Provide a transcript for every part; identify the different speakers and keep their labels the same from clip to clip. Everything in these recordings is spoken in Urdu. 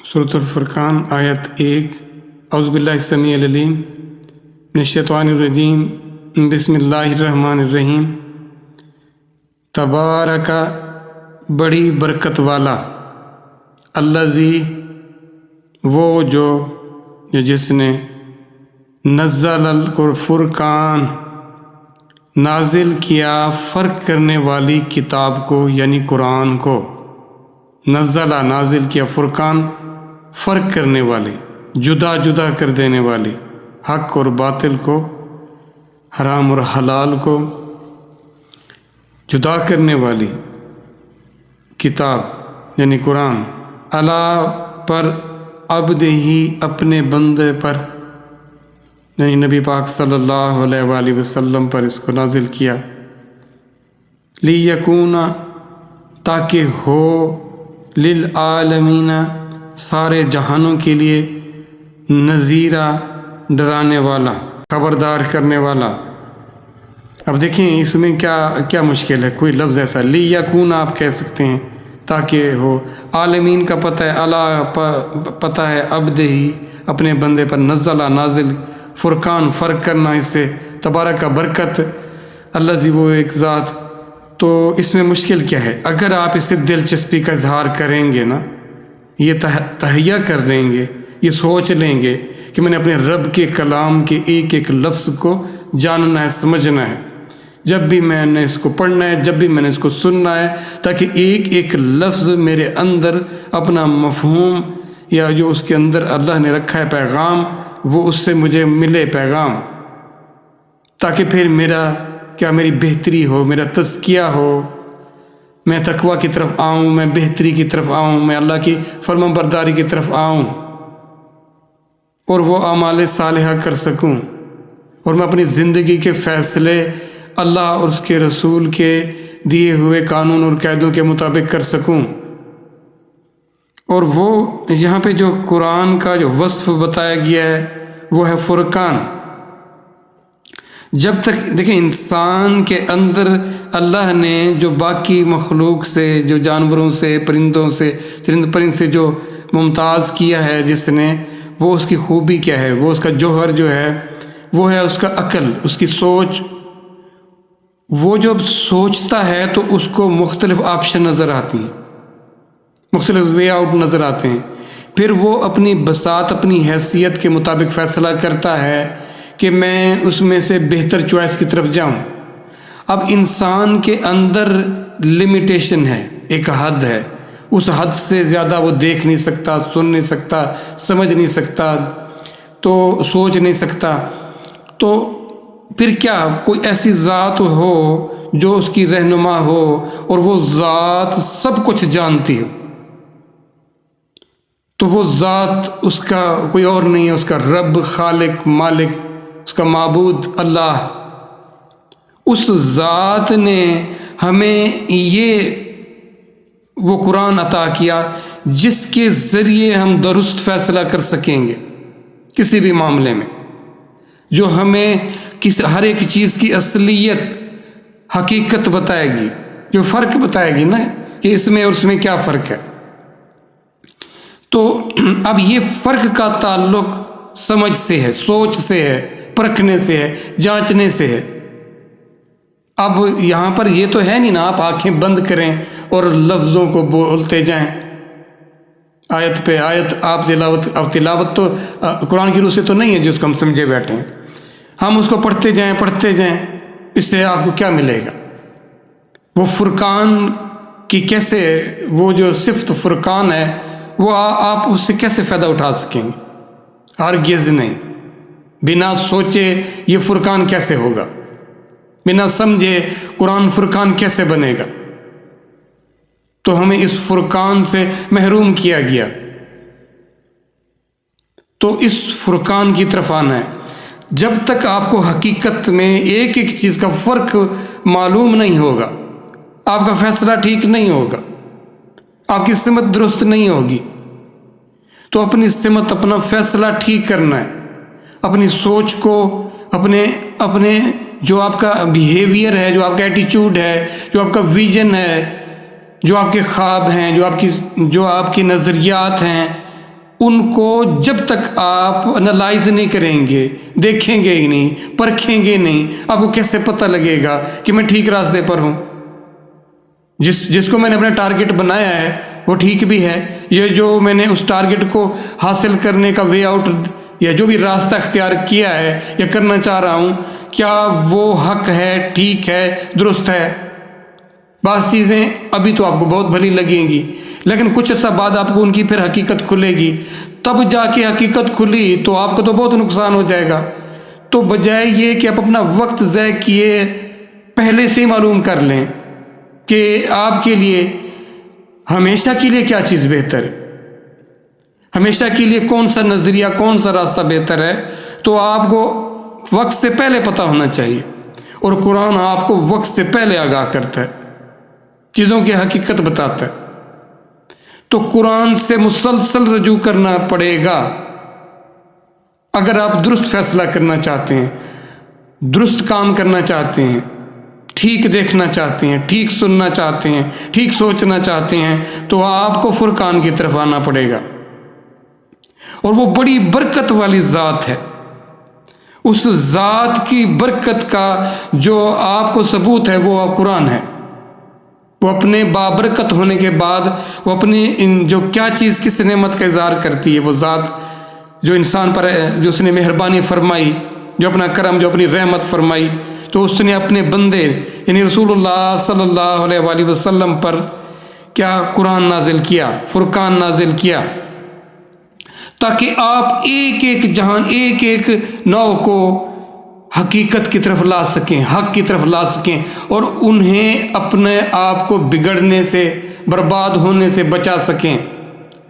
Speaker 1: سورۃ الفرقان آیت 1 اعوذ باللہ السمیع العلیم من الشیطان الرجیم بسم اللہ الرحمن الرحیم تبارک بڑی برکت والا الذی وہ جو جس نے نزل الفرقان نازل کیا فرق کرنے والی کتاب کو یعنی قرآن کو، نزلہ نازل کیا، فرقان فرق کرنے والی، جدا جدا کر دینے والی، حق اور باطل کو، حرام اور حلال کو جدا کرنے والی کتاب یعنی قرآن، اللہ پر عبد ہی اپنے بندے پر یعنی نبی پاک صلی اللہ علیہ وآلہ وسلم پر اس کو نازل کیا، لیکون تاکہ ہو للعالمین سارے جہانوں کے لیے نذیرہ ڈرانے والا، خبردار کرنے والا۔ اب دیکھیں اس میں کیا مشکل ہے، کوئی لفظ ایسا لیکون آپ کہہ سکتے ہیں تاکہ ہو، عالمین کا پتہ ہے، اللہ پتہ ہے، عبد ہی اپنے بندے پر، نزلہ نازل، فرقان فرق کرنا، اس سے تبارک کا برکت، اللہ وہ ایک ذات۔ تو اس میں مشکل کیا ہے؟ اگر آپ اس سے دلچسپی کا اظہار کریں گے نا، یہ تہیہ کر لیں گے، یہ سوچ لیں گے کہ میں نے اپنے رب کے کلام کے ایک ایک لفظ کو جاننا ہے، سمجھنا ہے، جب بھی میں نے اس کو پڑھنا ہے، جب بھی میں نے اس کو سننا ہے، تاکہ ایک ایک لفظ میرے اندر اپنا مفہوم یا جو اس کے اندر اللہ نے رکھا ہے پیغام، وہ اس سے مجھے ملے پیغام، تاکہ پھر میری بہتری ہو، میرا تزکیہ ہو، میں تقوی کی طرف آؤں، میں بہتری کی طرف آؤں، میں اللہ کی فرمان برداری کی طرف آؤں، اور وہ اعمال صالحہ کر سکوں، اور میں اپنی زندگی کے فیصلے اللہ اور اس کے رسول کے دیے ہوئے قانون اور قاعدوں کے مطابق کر سکوں۔ اور وہ یہاں پہ جو قرآن کا جو وصف بتایا گیا ہے وہ ہے فرقان۔ جب تک دیکھیں انسان کے اندر اللہ نے جو باقی مخلوق سے، جو جانوروں سے، پرندوں سے، پرند سے جو ممتاز کیا ہے جس نے، وہ اس کی خوبی کیا ہے، وہ اس کا جوہر جو ہے وہ ہے اس کا عقل، اس کی سوچ۔ وہ جب سوچتا ہے تو اس کو مختلف آپشن نظر آتی ہیں، مختلف وے آؤٹ نظر آتے ہیں، پھر وہ اپنی بساط، اپنی حیثیت کے مطابق فیصلہ کرتا ہے کہ میں اس میں سے بہتر چوائس کی طرف جاؤں۔ اب انسان کے اندر لمیٹیشن ہے، ایک حد ہے، اس حد سے زیادہ وہ دیکھ نہیں سکتا، سن نہیں سکتا، سمجھ نہیں سکتا، تو سوچ نہیں سکتا۔ تو پھر کیا کوئی ایسی ذات ہو جو اس کی رہنما ہو اور وہ ذات سب کچھ جانتی ہو، تو وہ ذات اس کا کوئی اور نہیں ہے، اس کا رب، خالق، مالک، اس کا معبود اللہ۔ اس ذات نے ہمیں یہ وہ قرآن عطا کیا جس کے ذریعے ہم درست فیصلہ کر سکیں گے کسی بھی معاملے میں، جو ہمیں ہر ایک چیز کی اصلیت، حقیقت بتائے گی، جو فرق بتائے گی نا کہ اس میں اور اس میں کیا فرق ہے۔ تو اب یہ فرق کا تعلق سمجھ سے ہے، سوچ سے ہے، پرکھنے سے ہے، جانچنے سے ہے۔ اب یہاں پر یہ تو ہے نہیں نا آپ آنکھیں بند کریں اور لفظوں کو بولتے جائیں، آیت پہ آیت آپ تلاوت تو قرآن کی روح سے تو نہیں ہے جس کو ہم سمجھے بیٹھے ہیں، ہم اس کو پڑھتے جائیں، اس سے آپ کو کیا ملے گا؟ وہ فرقان کی کیسے، وہ جو صفت فرقان ہے وہ آپ اس سے کیسے فائدہ اٹھا سکیں گے؟ ہرگز نہیں۔ بنا سوچے یہ فرقان کیسے ہوگا؟ بنا سمجھے قرآن فرقان کیسے بنے گا؟ تو ہمیں اس فرقان سے محروم کیا گیا، تو اس فرقان کی طرف آنا ہے۔ جب تک آپ کو حقیقت میں ایک ایک چیز کا فرق معلوم نہیں ہوگا، آپ کا فیصلہ ٹھیک نہیں ہوگا، آپ کی سمت درست نہیں ہوگی، تو اپنی سمت، اپنا فیصلہ ٹھیک کرنا ہے، اپنی سوچ کو، اپنے جو آپ کا بیہیویئر ہے، جو آپ کا ایٹیچیوڈ ہے، جو آپ کا ویژن ہے، جو آپ کے خواب ہیں، جو آپ کی نظریات ہیں، ان کو جب تک آپ انالائز نہیں کریں گے، دیکھیں گے ہی نہیں، پرکھیں گے نہیں، آپ کو کیسے پتہ لگے گا کہ میں ٹھیک راستے پر ہوں؟ جس کو میں نے اپنا ٹارگٹ بنایا ہے وہ ٹھیک بھی ہے، یہ جو میں نے اس ٹارگٹ کو حاصل کرنے کا وے آؤٹ یا جو بھی راستہ اختیار کیا ہے یا کرنا چاہ رہا ہوں، کیا وہ حق ہے، ٹھیک ہے، درست ہے؟ بعض چیزیں ابھی تو آپ کو بہت بھلی لگیں گی، لیکن کچھ عرصہ بعد آپ کو ان کی پھر حقیقت کھلے گی، تب جا کے حقیقت کھلی تو آپ کو تو بہت نقصان ہو جائے گا۔ تو بجائے یہ کہ آپ اپنا وقت ضائع کیے پہلے سے ہی معلوم کر لیں کہ آپ کے لیے ہمیشہ کے لیے کیا چیز بہتر ہے، ہمیشہ کے لیے کون سا نظریہ، کون سا راستہ بہتر ہے، تو آپ کو وقت سے پہلے پتہ ہونا چاہیے۔ اور قرآن آپ کو وقت سے پہلے آگاہ کرتا ہے، چیزوں کی حقیقت بتاتا ہے۔ تو قرآن سے مسلسل رجوع کرنا پڑے گا اگر آپ درست فیصلہ کرنا چاہتے ہیں، درست کام کرنا چاہتے ہیں، ٹھیک دیکھنا چاہتے ہیں، ٹھیک سننا چاہتے ہیں، ٹھیک سوچنا چاہتے ہیں، تو آپ کو فرقان کی طرف آنا پڑے گا۔ اور وہ بڑی برکت والی ذات ہے، اس ذات کی برکت کا جو آپ کو ثبوت ہے وہ قرآن ہے۔ وہ اپنے بابرکت ہونے کے بعد وہ اپنی جو کیا چیز کس نعمت کا اظہار کرتی ہے، وہ ذات جو انسان پر ہے، جو اس نے مہربانی فرمائی، جو اپنا کرم، جو اپنی رحمت فرمائی، تو اس نے اپنے بندے یعنی رسول اللہ صلی اللہ علیہ وآلہ وسلم پر کیا قرآن نازل کیا، فرقان نازل کیا، تاکہ آپ ایک ایک جہان، ایک ایک نو کو حقیقت کی طرف لا سکیں، حق کی طرف لا سکیں، اور انہیں اپنے آپ کو بگڑنے سے، برباد ہونے سے بچا سکیں،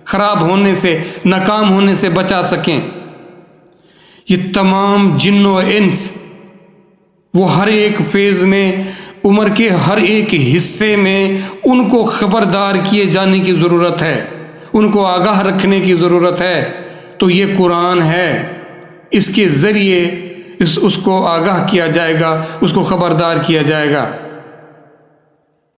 Speaker 1: خراب ہونے سے، ناکام ہونے سے بچا سکیں۔ یہ تمام جن و انس وہ ہر ایک فیز میں، عمر کے ہر ایک حصے میں ان کو خبردار کیے جانے کی ضرورت ہے، ان کو آگاہ رکھنے کی ضرورت ہے۔ تو یہ قرآن ہے، اس کے ذریعے اس کو آگاہ کیا جائے گا، اس کو خبردار کیا جائے گا۔